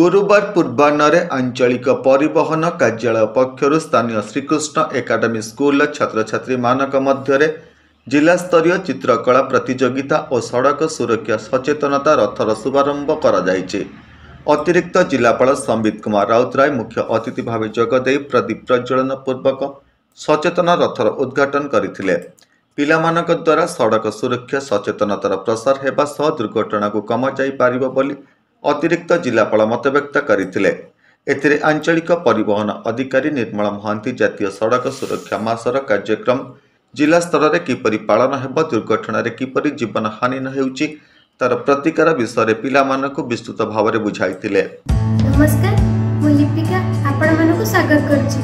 गुरुवार पूर्वाह्न आंचलिक परिवहन कार्यालय पक्षर स्थानीय श्रीकृष्ण एकाडेमी स्कूल छात्र छात्री मानक मध्य जिला स्तरीय चित्रकला प्रतियोगिता और सड़क सुरक्षा सचेतनता रथर शुभारंभ कर अतिरिक्त जिलापाल संबित कुमार राउतराय मुख्य अतिथि भाव जोगदे प्रदीप प्रज्वलन पूर्वक सचेतन रथर उद्घाटन करथिले। पिलामानक द्वारा सड़क सुरक्षा सचेतनतार प्रसार हेबा सह दुर्घटना को कम जाई पारिबो बोली अतिरिक्त जिलापाल मतव्यक्त करथिले। एथिरे आंचलिक परिवहन अधिकारी निर्मला महांती जातीय सड़क सुरक्षा मासर कार्यक्रम जिला स्तर में किपरि पालन हेब, दुर्घटना किपरि जीवन हानि न हेउची तार प्रतिकार विषय पिलामानकु विस्तृत भाव में बुझाइथिले। नमस्कार, मु लिपिका आपण मानकु स्वागत करछि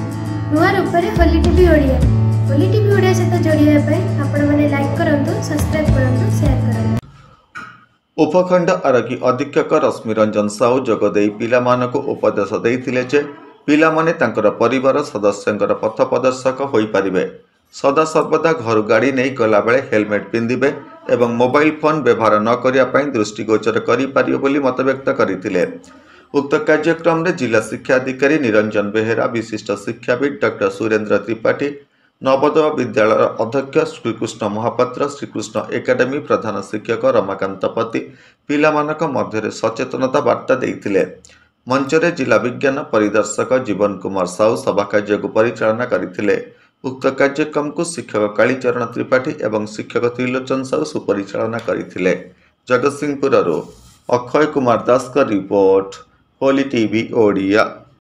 नुआ रूपरे होली टीवी ओडिया। होली टीवी ओडिया सहित जोड़िया पय आपण माने लाइक करंतु, सब्सक्राइब करंतु, शेयर करंतु। उपखंड आरक्षी अधीक्षक रश्मि रंजन साहू जोगदे पिलामानकु उपदेश देइथिले जे पिलामाने तांकर परिवार सदस्यंकर पथ प्रदर्शक होई परिबे। सदा सर्वदा घर गाड़ी नहीं गला बेले हेलमेट पिंधिबे एवं मोबाइल फोन व्यवहार न करिया पई दृष्टिगोचर करि पारियो बोली मतव्यक्त करथिले। उक्त कार्यक्रम में जिला शिक्षा अधिकारी निरंजन बेहेरा, विशिष्ट शिक्षाविद डॉक्टर सुरेंद्र त्रिपाठी, नवोदय विद्यालय अध्यक्ष श्रीकृष्ण महापात्र, श्रीकृष्ण एकाडेमी प्रधान शिक्षक रमाकांत पति पिलामानक मध्य सचेतनता वार्ता देइथिले। मंचरे जिला विज्ञान परिदर्शक जीवन कुमार साहू सभा कार्य को परिचालना करथिले। उक्त कार्यक्रम को शिक्षक कालीचरण त्रिपाठी एवं शिक्षक त्रिलोचन साहू सुपरिचालना करथिले। जगतसिंहपुर अक्षय कुमार दास का रिपोर्ट, होली टीवी ओडिया।